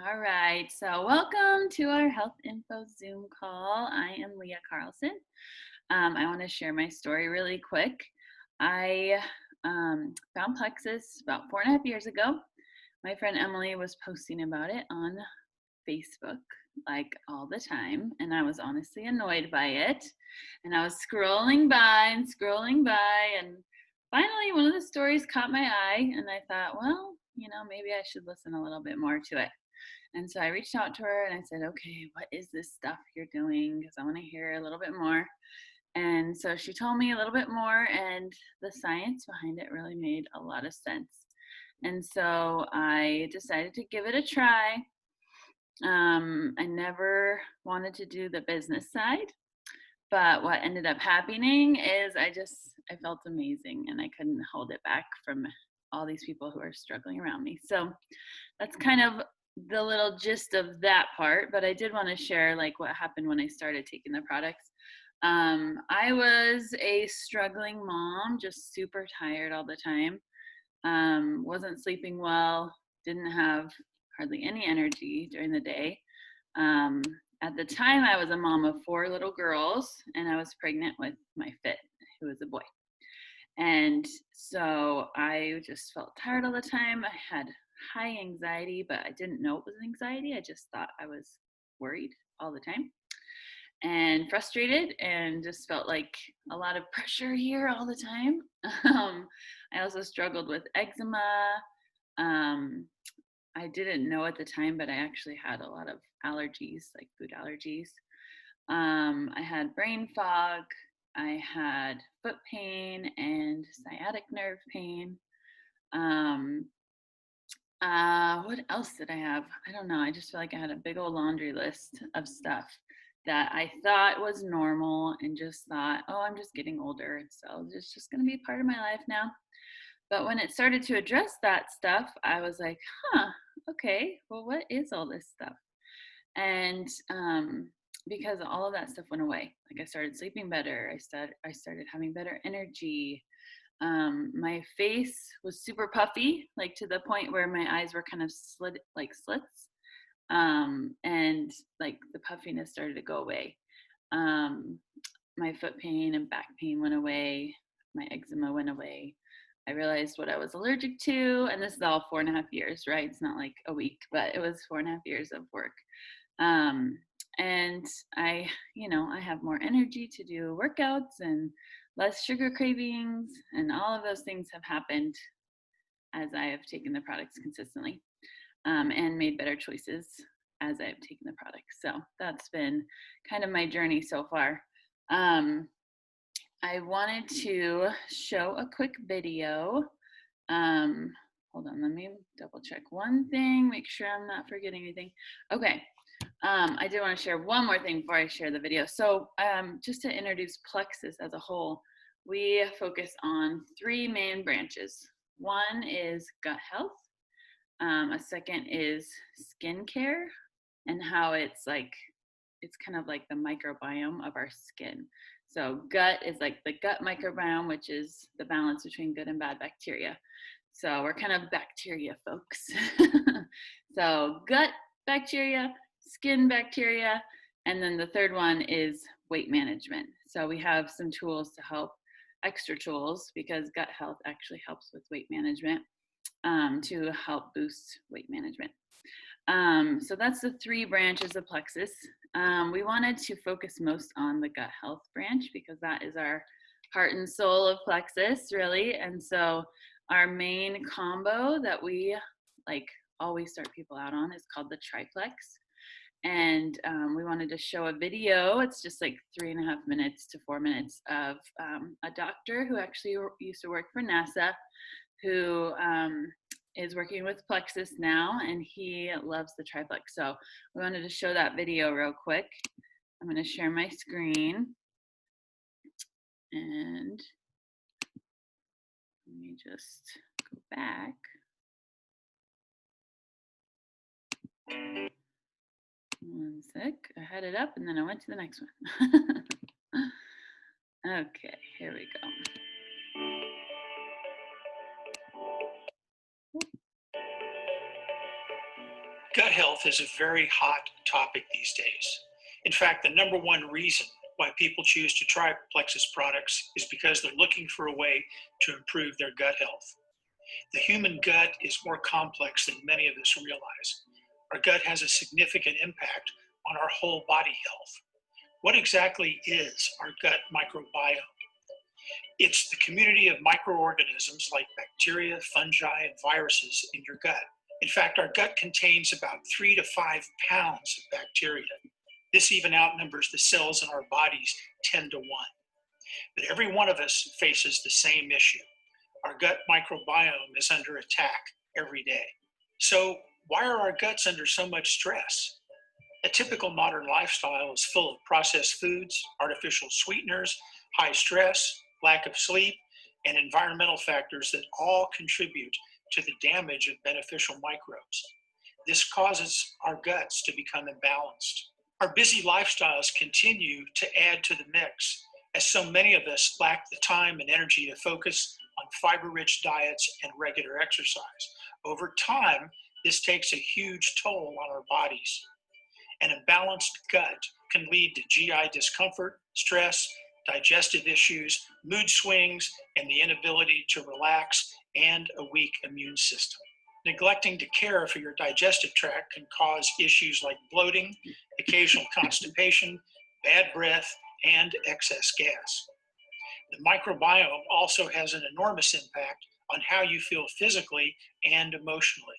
All right, so welcome to our Health Info Zoom call. I am Leah Carlson. I want to share my story really quick. I found Plexus about 4.5 years ago. My friend Emily was posting about it on Facebook like all the time, and I was honestly annoyed by it. And I was scrolling by and scrolling by, and finally, one of the stories caught my eye, and I thought, well, maybe I should listen a little bit more to it. And so I reached out to her and I said, okay, what is this stuff you're doing? Because I want to hear a little bit more. And so she told me a little bit more, and the science behind it really made a lot of sense. And so I decided to give it a try. I never wanted to do the business side, but what ended up happening is I felt amazing and I couldn't hold it back from all these people who are struggling around me. So that's kind of the little gist of that part, but I did want to share like what happened when I started taking the products. I was a struggling mom, just super tired all the time. Wasn't sleeping well, didn't have hardly any energy during the day. Um, at the time, I was a mom of 4 little girls, and I was pregnant with my fifth, who was a boy. And so I just felt tired all the time. I had high anxiety, but I didn't know it was anxiety. I just thought I was worried all the time and frustrated and just felt like a lot of pressure here all the time. I also struggled with eczema. Um, I didn't know at the time, but I actually had a lot of allergies, like food allergies. I had brain fog. I had foot pain and sciatic nerve pain. Um, what else did I have? I don't know. I just feel like I had a big old laundry list of stuff that I thought was normal and just thought, oh, I'm just getting older. So it's just going to be part of my life now. But when it started to address that stuff, I was like, huh, okay, well, what is all this stuff? And because all of that stuff went away, like I started sleeping better, I started having better energy. My face was super puffy, like to the point where my eyes were kind of slit like slits. And like the puffiness started to go away. Um, my foot pain and back pain went away. My eczema went away. I realized what I was allergic to, and this is all 4.5 years, right? It's not like a week, but it was 4.5 years of work. Um, and I have more energy to do workouts and less sugar cravings, and all of those things have happened as I have taken the products consistently, and made better choices as I've taken the products. So that's been kind of my journey so far. Um, I wanted to show a quick video. Um, Hold on, let me double check one thing, make sure I'm not forgetting anything. Okay, I did want to share one more thing before I share the video. So just to introduce Plexus as a whole, we focus on 3 main branches. One is gut health. A second is skincare and how it's kind of like the microbiome of our skin. So gut is like the gut microbiome, which is the balance between good and bad bacteria. So we're kind of bacteria folks. So gut bacteria, skin bacteria, and then the third one is weight management. So we have some tools to help, extra tools, because gut health actually helps with weight management, to help boost weight management. So that's the 3 branches of Plexus. We wanted to focus most on the gut health branch because that is our heart and soul of Plexus, really. And so our main combo that we like always start people out on is called the triplex. And we wanted to show a video. It's just like 3.5 minutes to 4 minutes of a doctor who actually used to work for NASA, who is working with Plexus now, and he loves the triplex. So we wanted to show that video real quick. I'm going to share my screen, and let me just go back. One sec. I had it up and then I went to the next one. Okay, here we go. Gut health is a very hot topic these days. In fact, the number one reason why people choose to try Plexus products is because they're looking for a way to improve their gut health. The human gut is more complex than many of us realize. Our gut has a significant impact on our whole body health. What exactly is our gut microbiome? It's the community of microorganisms like bacteria, fungi, and viruses in your gut. In fact, our gut contains about 3 to 5 pounds of bacteria. This even outnumbers the cells in our bodies 10 to 1. But every one of us faces the same issue. Our gut microbiome is under attack every day. So, why are our guts under so much stress? A typical modern lifestyle is full of processed foods, artificial sweeteners, high stress, lack of sleep, and environmental factors that all contribute to the damage of beneficial microbes. This causes our guts to become imbalanced. Our busy lifestyles continue to add to the mix, as so many of us lack the time and energy to focus on fiber-rich diets and regular exercise. Over time, this takes a huge toll on our bodies. An imbalanced gut can lead to GI discomfort, stress, digestive issues, mood swings, and the inability to relax, and a weak immune system. Neglecting to care for your digestive tract can cause issues like bloating, occasional constipation, bad breath, and excess gas. The microbiome also has an enormous impact on how you feel physically and emotionally.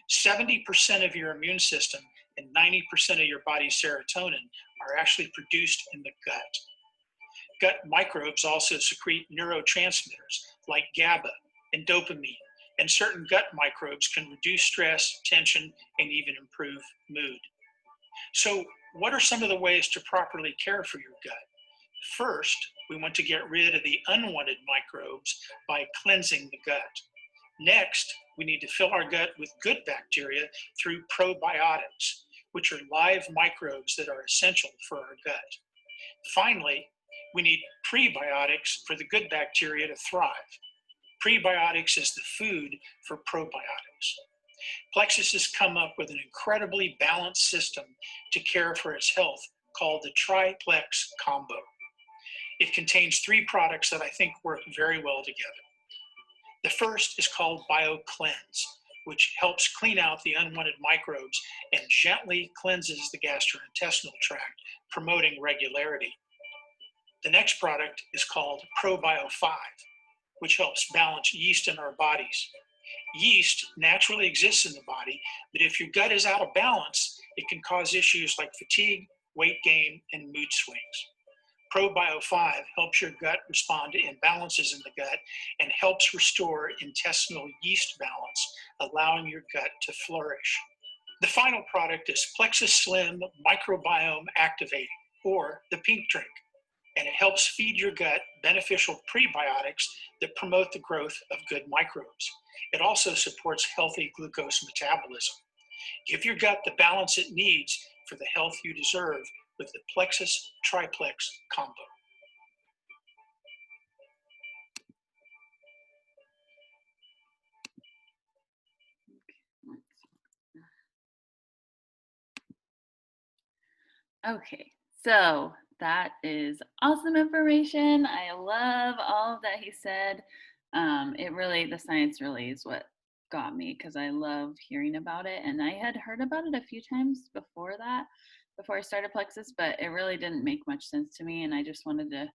70% of your immune system and 90% of your body's serotonin are actually produced in the gut. Gut microbes also secrete neurotransmitters like GABA and dopamine, and certain gut microbes can reduce stress, tension, and even improve mood. So, what are some of the ways to properly care for your gut? First, we want to get rid of the unwanted microbes by cleansing the gut. Next, we need to fill our gut with good bacteria through probiotics, which are live microbes that are essential for our gut. Finally, we need prebiotics for the good bacteria to thrive. Prebiotics is the food for probiotics. Plexus has come up with an incredibly balanced system to care for its health called the Triplex Combo. It contains 3 products that I think work very well together. The first is called BioCleanse, which helps clean out the unwanted microbes and gently cleanses the gastrointestinal tract, promoting regularity. The next product is called ProBio5, which helps balance yeast in our bodies. Yeast naturally exists in the body, but if your gut is out of balance, it can cause issues like fatigue, weight gain, and mood swings. ProBio5 helps your gut respond to imbalances in the gut and helps restore intestinal yeast balance, allowing your gut to flourish. The final product is Plexus Slim Microbiome Activating, or the Pink Drink, and it helps feed your gut beneficial prebiotics that promote the growth of good microbes. It also supports healthy glucose metabolism. Give your gut the balance it needs for the health you deserve with the Plexus Triplex Combo. Okay, so that is awesome information. I love all that he said. The science really is what got me because I love hearing about it. And I had heard about it a few times before that, before I started Plexus, but it really didn't make much sense to me. And I just wanted to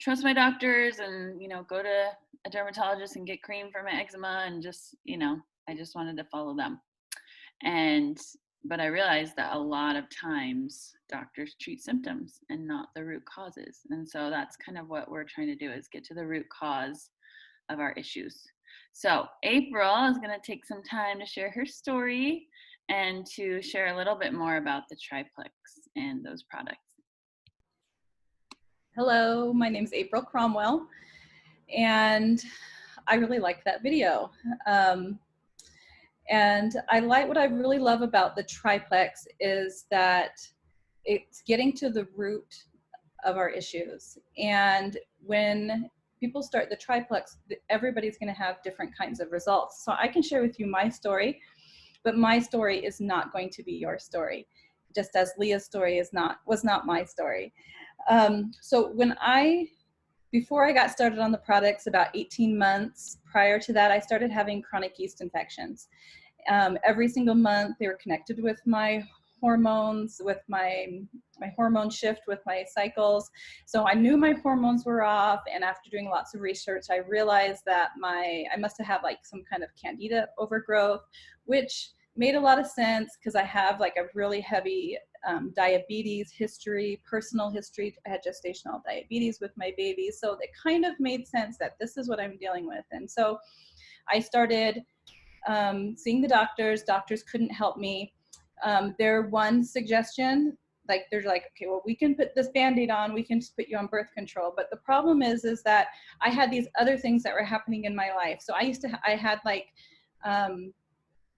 trust my doctors and, go to a dermatologist and get cream for my eczema and just, I just wanted to follow them. But I realized that a lot of times doctors treat symptoms and not the root causes. And so that's kind of what we're trying to do, is get to the root cause of our issues. So April is going to take some time to share her story and to share a little bit more about the Triplex and those products. Hello, my name is April Cromwell, and I really liked that video. And what I really love about the Triplex is that it's getting to the root of our issues. And when people start the Triplex, everybody's going to have different kinds of results. So I can share with you my story. but my story is not going to be your story, just as Leah's story was not my story. So before I got started on the products, about 18 months prior to that, I started having chronic yeast infections. Every single month, they were connected with my hormones, with my hormone shift, with my cycles. So I knew my hormones were off, and after doing lots of research, I realized that I must have had like some kind of candida overgrowth, which made a lot of sense because I have like a really heavy diabetes history, personal history. I had gestational diabetes with my baby. So it kind of made sense that this is what I'm dealing with. And so I started seeing the doctors. Doctors couldn't help me. Their one suggestion, like they're like, okay, well, we can put this Band-Aid on, we can just put you on birth control. But the problem is that I had these other things that were happening in my life. So I had like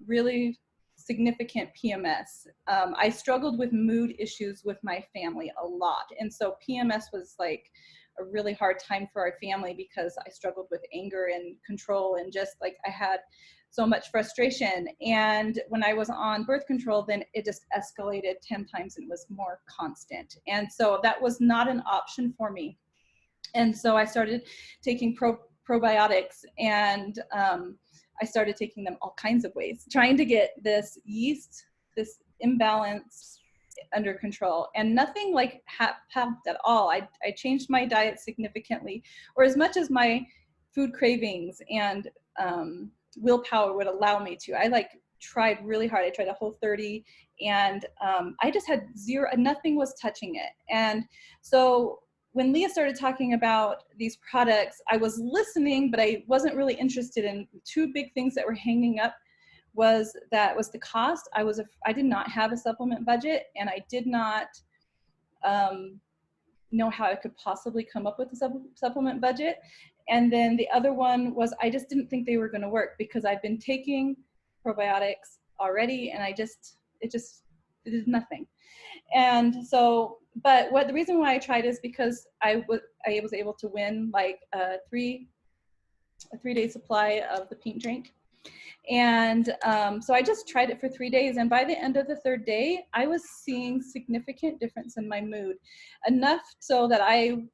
really significant PMS. I struggled with mood issues with my family a lot. And so PMS was like a really hard time for our family because I struggled with anger and control, and just like I had so much frustration. And when I was on birth control, then it just escalated 10 times and was more constant. And so that was not an option for me. And so I started taking probiotics, and I started taking them all kinds of ways, trying to get this yeast, this imbalance under control, and nothing like helped at all. I changed my diet significantly, or as much as my food cravings and willpower would allow me to. I like tried really hard. I tried a Whole30, and I just had nothing was touching it. And so when Leah started talking about these products, I was listening, but I wasn't really interested in two big things that were hanging up. Was the cost. I did not have a supplement budget, and I did not know how I could possibly come up with a supplement budget. And then the other one was I just didn't think they were going to work because I've been taking probiotics already, and it did nothing. And so, but the reason why I tried is because I was able to win like a 3-day supply of the pink drink. And so I just tried it for 3 days, and by the end of the third day, I was seeing significant difference in my mood, enough so that I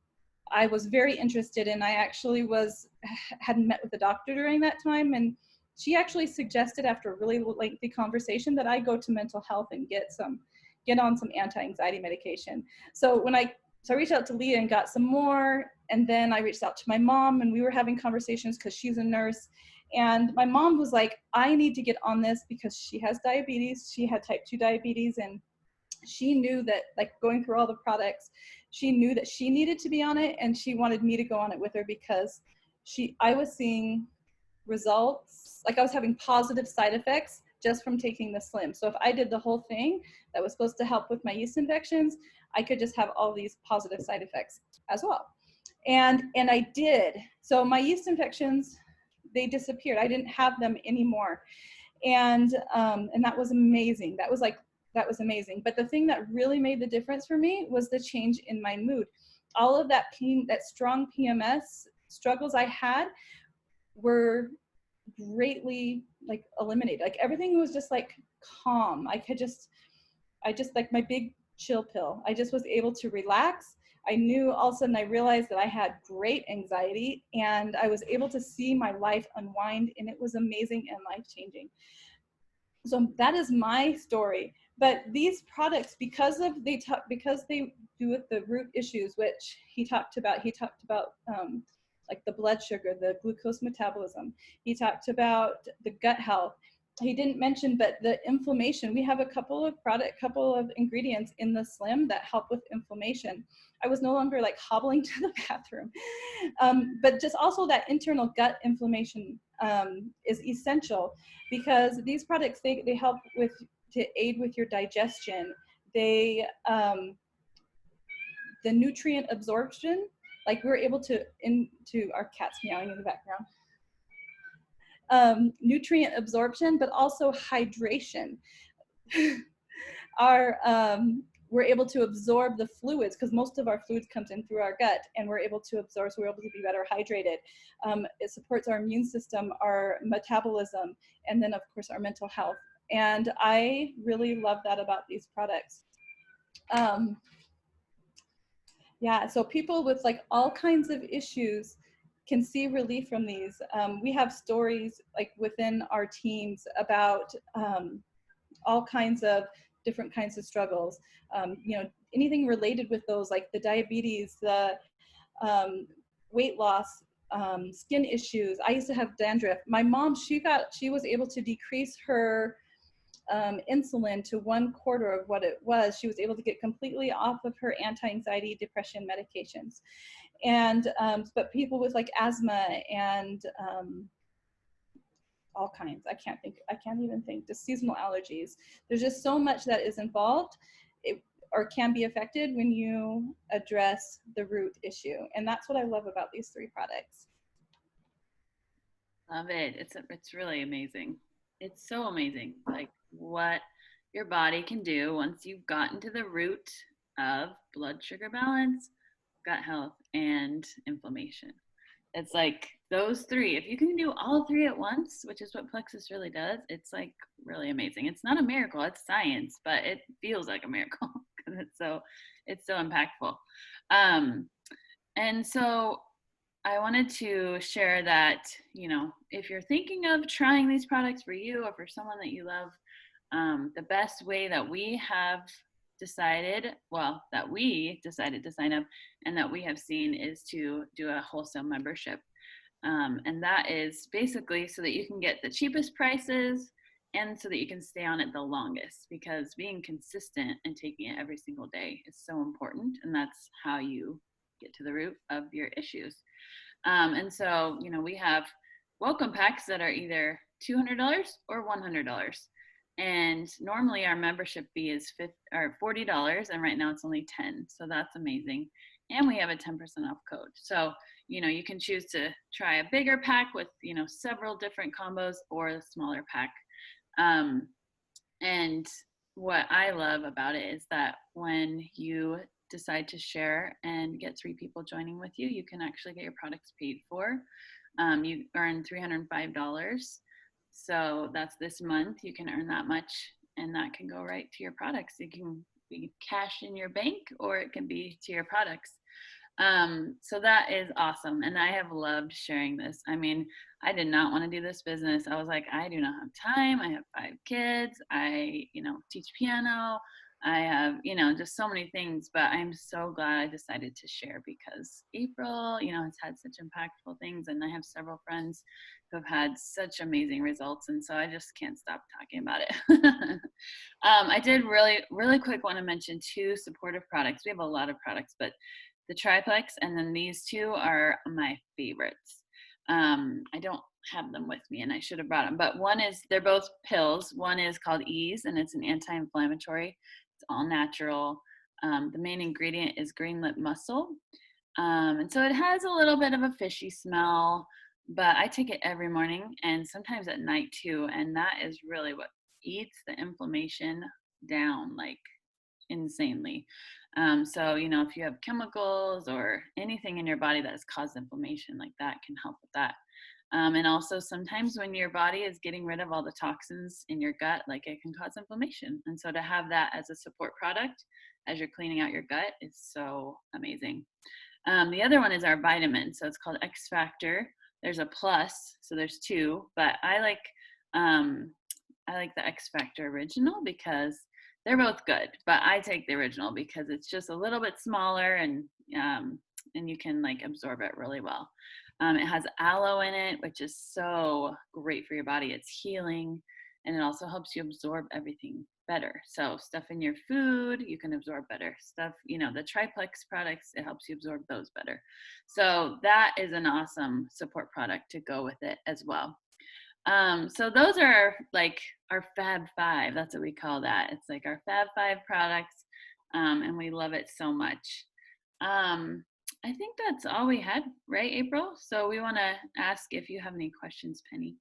was very interested, and I actually hadn't met with a doctor during that time, and she actually suggested after a really lengthy conversation that I go to mental health and get on some anti-anxiety medication. So I reached out to Leah and got some more, and then I reached out to my mom, and we were having conversations because she's a nurse. And my mom was like, I need to get on this because she has diabetes. She had type 2 diabetes, and she knew that, like, going through all the products, she knew that she needed to be on it, and she wanted me to go on it with her because I was seeing results, like I was having positive side effects just from taking the Slim. So if I did the whole thing that was supposed to help with my yeast infections, I could just have all these positive side effects as well. And I did. So my yeast infections, they disappeared. I didn't have them anymore. And that was amazing. That was amazing. But the thing that really made the difference for me was the change in my mood. All of that strong PMS struggles I had were greatly like eliminated. Like everything was just like calm. I just like my big chill pill. I just was able to relax. I knew all of a sudden I realized that I had great anxiety, and I was able to see my life unwind, and it was amazing and life-changing. So that is my story. But these products, because they do with the root issues, which he talked about like the blood sugar, the glucose metabolism. He talked about the gut health. He didn't mention, but the inflammation. We have a couple of ingredients in the Slim that help with inflammation. I was no longer like hobbling to the bathroom, but just also that internal gut inflammation is essential, because these products, they help to aid with your digestion. They the nutrient absorption, like we're able to, into our cat's meowing in the background, nutrient absorption, but also hydration. We're able to absorb the fluids, because most of our fluids comes in through our gut, and we're able to absorb, so we're able to be better hydrated. It supports our immune system, our metabolism, and then of course our mental health. And I really love that about these products. Um, yeah, so people with like all kinds of issues can see relief from these. We have stories like within our teams about all kinds of different kinds of struggles. Anything related with those, like the diabetes, the um, weight loss, skin issues. I used to have dandruff. My mom, she was able to decrease her insulin to 1/4 of what it was. She was able to get completely off of her anti-anxiety, depression medications. And but people with like asthma and all kinds, I can't even think, just seasonal allergies. There's just so much that is involved, or can be affected when you address the root issue. And that's what I love about these 3 products. Love it. It's really amazing. It's so amazing, like what your body can do once you've gotten to the root of blood sugar balance, gut health, and inflammation. It's like those 3. If you can do all 3 at once, which is what Plexus really does, it's like really amazing. It's not a miracle, it's science, but it feels like a miracle because it's so impactful. Um, and so I wanted to share that, if you're thinking of trying these products for you or for someone that you love, the best way that we have decided, well, that we decided to sign up and that we have seen is to do a wholesale membership. And that is basically so that you can get the cheapest prices and so that you can stay on it the longest, because being consistent and taking it every single day is so important. And that's how you get to the root of your issues. And so, we have welcome packs that are either $200 or $100. And normally our membership fee is $40, and right now it's only $10. So that's amazing. And we have a 10% off code. So, you can choose to try a bigger pack with, several different combos, or a smaller pack. And what I love about it is that when you decide to share and get 3 people joining with you, you can actually get your products paid for. You earn $305. So that's this month. You can earn that much, and that can go right to your products. It can be cash in your bank, or it can be to your products. So that is awesome. And I have loved sharing this. I mean, I did not want to do this business. I was like, I do not have time. I have 5 kids. I, teach piano. I have, just so many things, but I'm so glad I decided to share, because April, has had such impactful things, and I have several friends who have had such amazing results. And so I just can't stop talking about it. I did really, really quick want to mention 2 supportive products. We have a lot of products, but the triplex and then these 2 are my favorites. I don't have them with me, and I should have brought them, but they're both pills. One is called Ease, and it's an anti-inflammatory. It's all natural. The main ingredient is green lip mussel. And so it has a little bit of a fishy smell, but I take it every morning and sometimes at night too. And that is really what eats the inflammation down, like insanely. So, if you have chemicals or anything in your body that has caused inflammation, like that can help with that. And also sometimes when your body is getting rid of all the toxins in your gut, like it can cause inflammation. And so to have that as a support product as you're cleaning out your gut is so amazing. The other one is our vitamin. So it's called X Factor. There's a plus, so there's 2, but I like the X Factor original because they're both good, but I take the original because it's just a little bit smaller, and you can like absorb it really well. It has aloe in it, which is so great for your body. It's healing, and it also helps you absorb everything better. So stuff in your food, you can absorb better. Stuff, the triplex products, it helps you absorb those better. So that is an awesome support product to go with it as well. So those are like our Fab 5. That's what we call that. It's like our Fab 5 products, and we love it so much. I think that's all we had, right, April? So we want to ask if you have any questions, Penny.